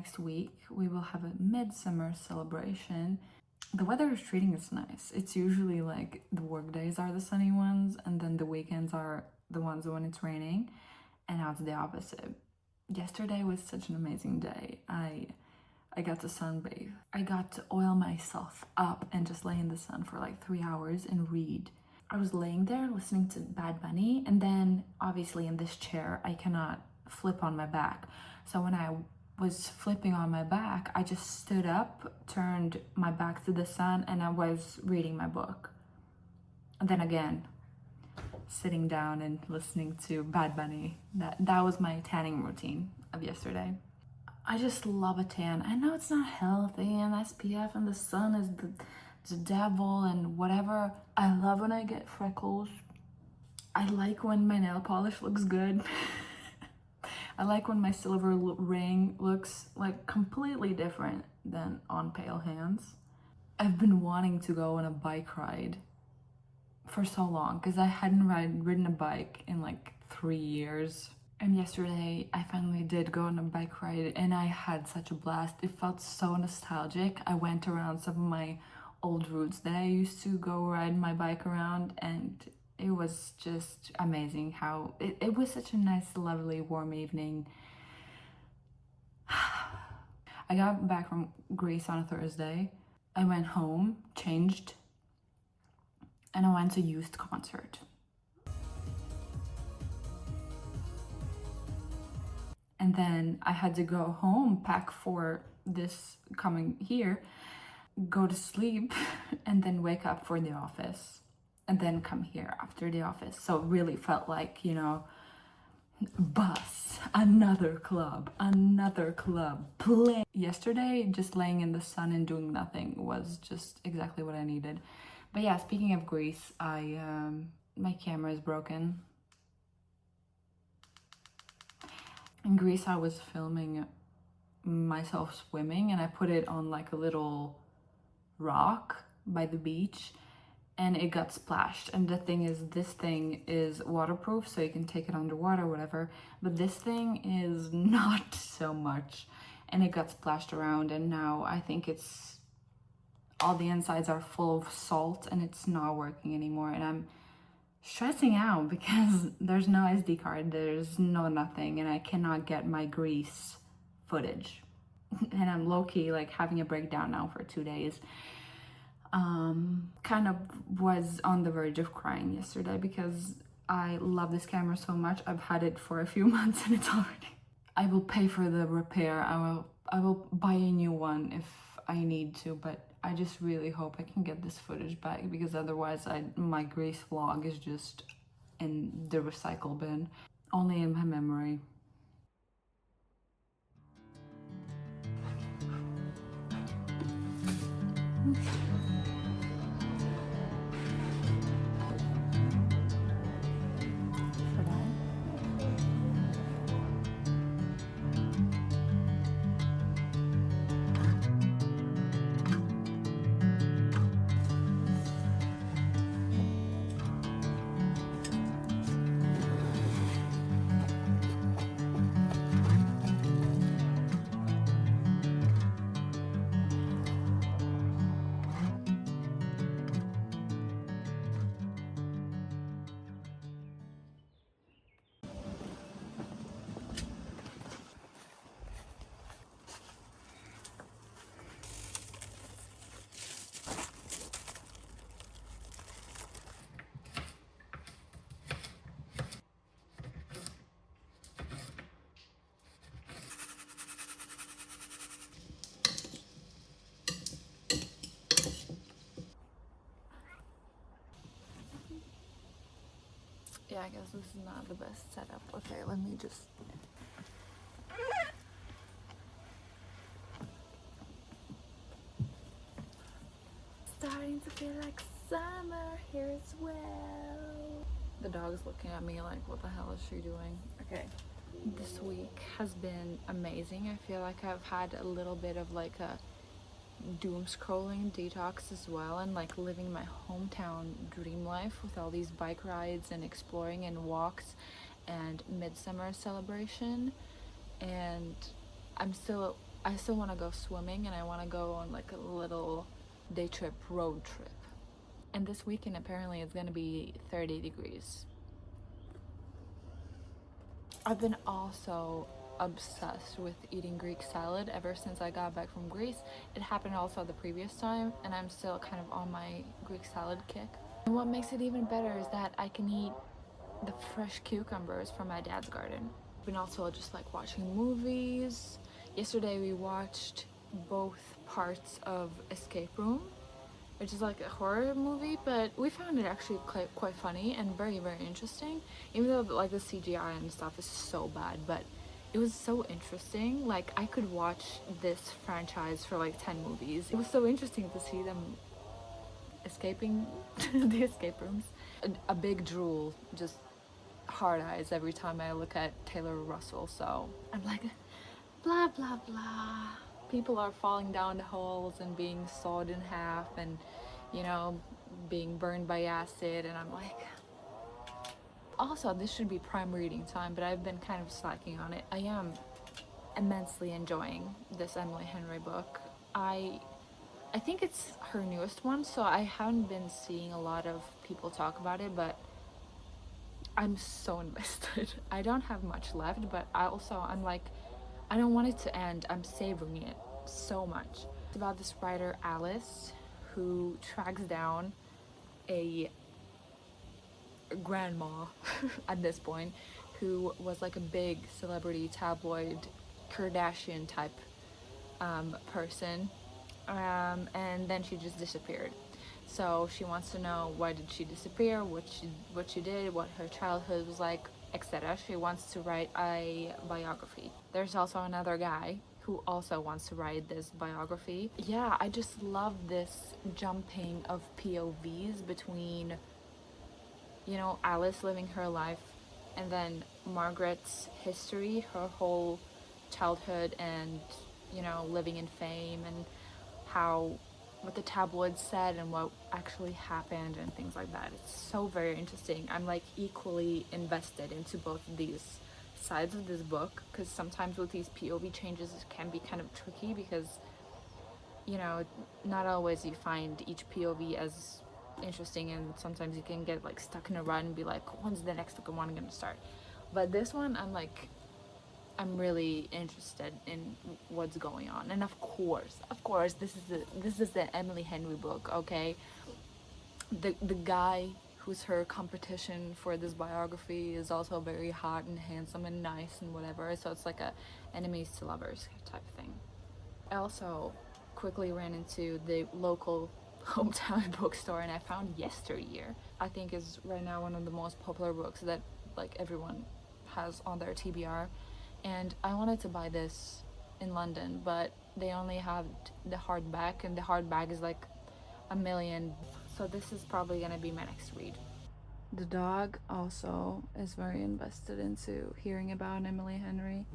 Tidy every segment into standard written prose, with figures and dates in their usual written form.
next week we will have a midsummer celebration. The weather is treating us nice. It's usually like the work days are the sunny ones and then the weekends are the ones when it's raining, and now it's the opposite. Yesterday was such an amazing day. I got to sunbathe. I got to oil myself up and just lay in the sun for like 3 hours and read. I was laying there listening to Bad Bunny, and then obviously in this chair I cannot flip on my back. So when I was flipping on my back, I just stood up, turned my back to the sun, and I was reading my book. And then again, sitting down and listening to Bad Bunny. That was my tanning routine of yesterday. I just love a tan. I know it's not healthy and SPF and the sun is the devil and whatever. I love when I get freckles. I like when my nail polish looks good. I like when my silver ring looks like completely different than on pale hands. I've been wanting to go on a bike ride for so long because I hadn't ridden a bike in like 3 years. And yesterday I finally did go on a bike ride and I had such a blast. It felt so nostalgic. I went around some of my old routes that I used to go ride my bike around, and it was just amazing how it was such a nice, lovely, warm evening. I got back from Greece on a Thursday. I went home, changed, and I went to Used concert. And then I had to go home, pack for this coming here, go to sleep, and then wake up for the office, and then come here after the office. So it really felt like, you know, bus, another club, play. Yesterday, just laying in the sun and doing nothing was just exactly what I needed. But yeah, speaking of Greece, my camera is broken. In Greece, I was filming myself swimming and I put it on like a little rock by the beach and it got splashed. And the thing is, this thing is waterproof, so you can take it underwater, whatever. But this thing is not so much. And it got splashed around, and now I think it's all the insides are full of salt and it's not working anymore. And I'm stressing out because there's no SD card, there's no nothing, and I cannot get my Greece footage. And I'm low-key like having a breakdown now for 2 days. Kind of was on the verge of crying yesterday because I love this camera so much. I've had it for a few months and it's already... I will pay for the repair. I will buy a new one if I need to, but I just really hope I can get this footage back, because otherwise my Greece vlog is just in the recycle bin, only in my memory. Yeah, I guess this is not the best setup. Okay, let me just... Starting to feel like summer here as well. The dog's looking at me like, what the hell is she doing? Okay. This week has been amazing. I feel like I've had a little bit of like a doom scrolling detox as well, and like living my hometown dream life with all these bike rides and exploring and walks and midsummer celebration. And I'm still I still want to go swimming, and I want to go on like a little day trip, road trip. And this weekend apparently it's gonna be 30 degrees. I've been also obsessed with eating Greek salad ever since I got back from Greece. It happened also the previous time, and I'm still kind of on my Greek salad kick. And what makes it even better is that I can eat the fresh cucumbers from my dad's garden. I've been also just like watching movies. Yesterday we watched both parts of Escape Room, which is like a horror movie, but we found it actually quite funny and very, very interesting. Even though like the CGI and stuff is so bad, but it was so interesting. Like I could watch this franchise for like 10 movies. It was so interesting to see them escaping the escape rooms. A big drool, just hard eyes every time I look at Taylor Russell. So I'm like, blah blah blah. People are falling down the holes and being sawed in half, and you know, being burned by acid, and I'm like, also this should be prime reading time, but I've been kind of slacking on it. I am immensely enjoying this Emily Henry book. I think it's her newest one, so I haven't been seeing a lot of people talk about it, but I'm so invested. I don't have much left, but I'm like, I don't want it to end. I'm savoring it so much. It's about this writer, Alice, who tracks down a grandma at this point, who was like a big celebrity tabloid Kardashian type person, and then she just disappeared. So she wants to know why did she disappear, what she did, what her childhood was like, etc. She wants to write a biography. There's also another guy who also wants to write this biography. Yeah, I just love this jumping of POVs between, you know, Alice living her life and then Margaret's history, her whole childhood, and you know, living in fame, and how what the tabloids said and what actually happened and things like that. It's so very interesting. I'm like equally invested into both of these sides of this book, because sometimes with these POV changes it can be kind of tricky, because you know, not always you find each POV as interesting, and sometimes you can get like stuck in a rut and be like, when's the next one gonna start? But this one I'm really interested in what's going on. And of course, this is the Emily Henry book, okay? The guy who's her competition for this biography is also very hot and handsome and nice and whatever. So it's like a enemies to lovers type thing. I also quickly ran into the local hometown bookstore, and I found Yesteryear. I think is right now one of the most popular books that like everyone has on their TBR. And I wanted to buy this in London, but they only have the hardback, and the hardback is like a million. So this is probably gonna be my next read. The dog also is very invested into hearing about Emily Henry.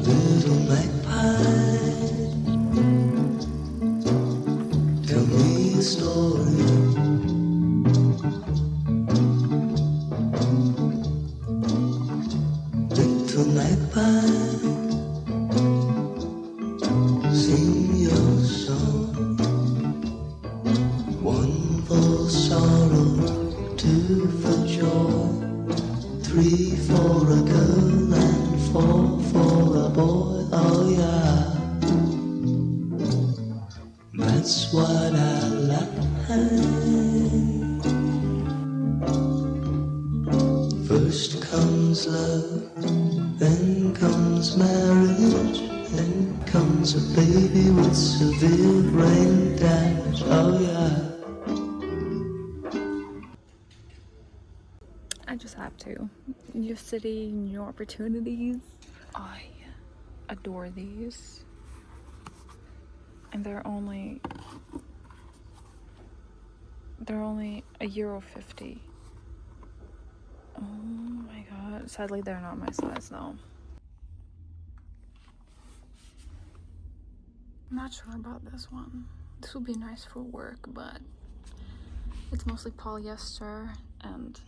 Little magpie, tell me a story. Little magpie, sing your song. One for sorrow, two for joy, three for a girl and four for a boy. Oh yeah, that's what I like. First comes love, then comes marriage, then comes a baby with severe brain damage. Oh yeah. I just have to. New city, new opportunities. I adore these. And they're only €1.50. Oh my god. Sadly they're not my size though. I'm not sure about this one. This would be nice for work, but It's mostly polyester and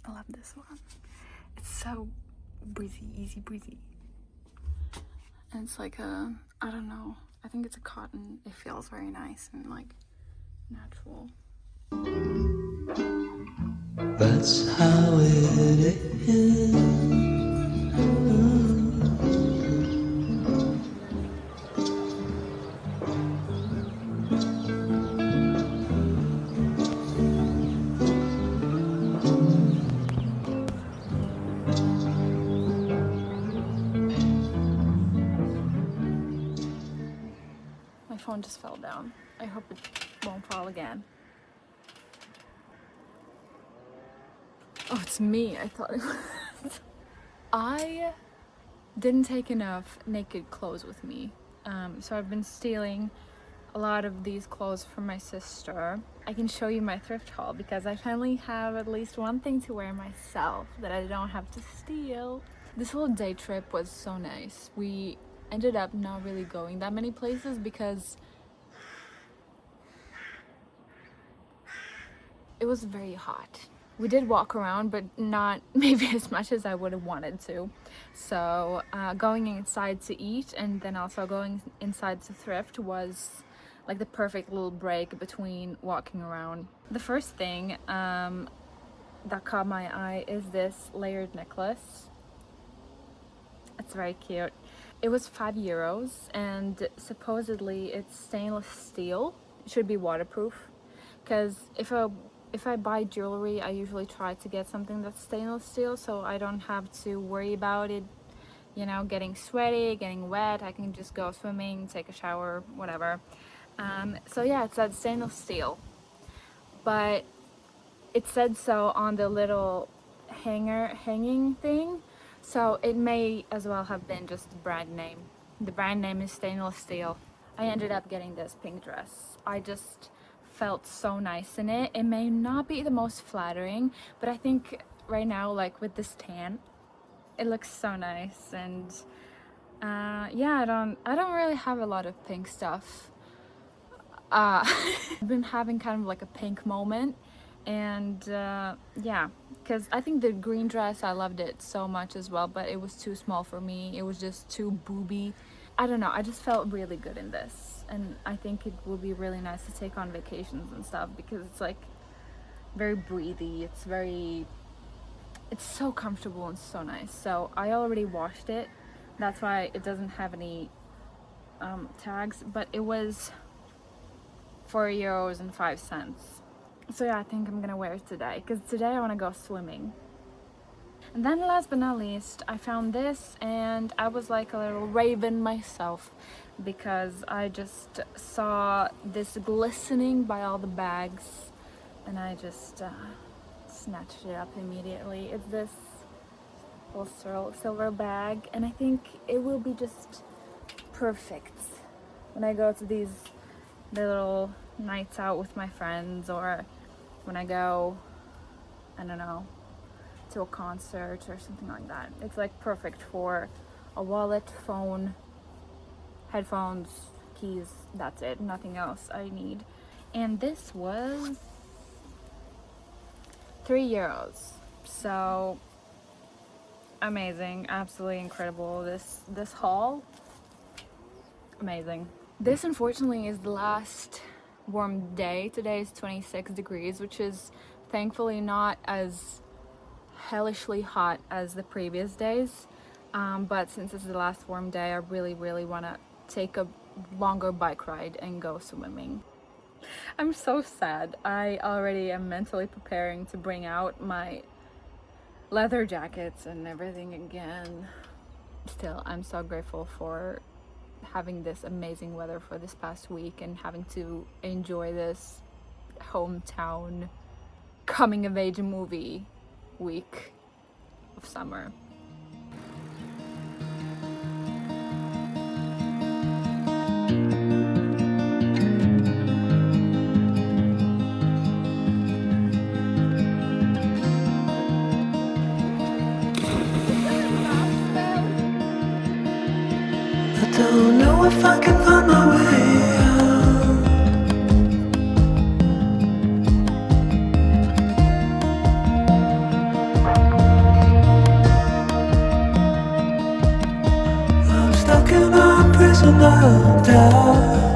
I love this one. It's so breezy, easy breezy. And it's like a, I don't know, I think it's a cotton. It feels very nice and like natural. That's how it is. My phone just fell down. I hope it won't fall again. Oh, it's me. I thought it was. I didn't take enough naked clothes with me. So I've been stealing a lot of these clothes from my sister. I can show you my thrift haul because I finally have at least one thing to wear myself that I don't have to steal. This little day trip was so nice. We ended up not really going that many places because it was very hot. We did walk around, but not maybe as much as I would have wanted to. So going inside to eat and then also going inside to thrift was like the perfect little break between walking around. The first thing that caught my eye is this layered necklace. It's very cute. It was €5 and supposedly it's stainless steel. It should be waterproof because if I buy jewelry, I usually try to get something that's stainless steel so I don't have to worry about it, you know, getting sweaty, getting wet. I can just go swimming, take a shower, whatever. So yeah, it said stainless steel, but it said so on the little hanging thing, so it may as well have been just the brand name. The brand name is stainless steel. I ended up getting this pink dress. I just felt so nice in it. It may not be the most flattering, but I think right now, like with this tan, it looks so nice. And yeah, I don't really have a lot of pink stuff. I've been having kind of like a pink moment, and yeah, because I think the green dress, I loved it so much as well, but it was too small for me. It was just too booby. I don't know, I just felt really good in this, and I think it will be really nice to take on vacations and stuff because it's like very breathy. It's so comfortable and so nice. So I already washed it, that's why it doesn't have any tags, but it was €4.05. So yeah, I think I'm gonna wear it today because today I want to go swimming. And then last but not least, I found this and I was like a little raven myself because I just saw this glistening by all the bags and I just snatched it up immediately. It's this little silver bag and I think it will be just perfect when I go to these little nights out with my friends, or when I go, I don't know, to a concert or something like that. It's like perfect for a wallet, phone, headphones, keys, that's it, nothing else I need. And this was €3. So amazing, absolutely incredible. This haul, amazing. This unfortunately is the last warm day. Today is 26 degrees, which is thankfully not as hellishly hot as the previous days, but since it's the last warm day, I really want to take a longer bike ride and go swimming. I'm so sad. I already am mentally preparing to bring out my leather jackets and everything again. Still, I'm so grateful for having this amazing weather for this past week and having to enjoy this hometown coming of age movie week of summer. if I can find my way out. I'm stuck in a prison of doubt.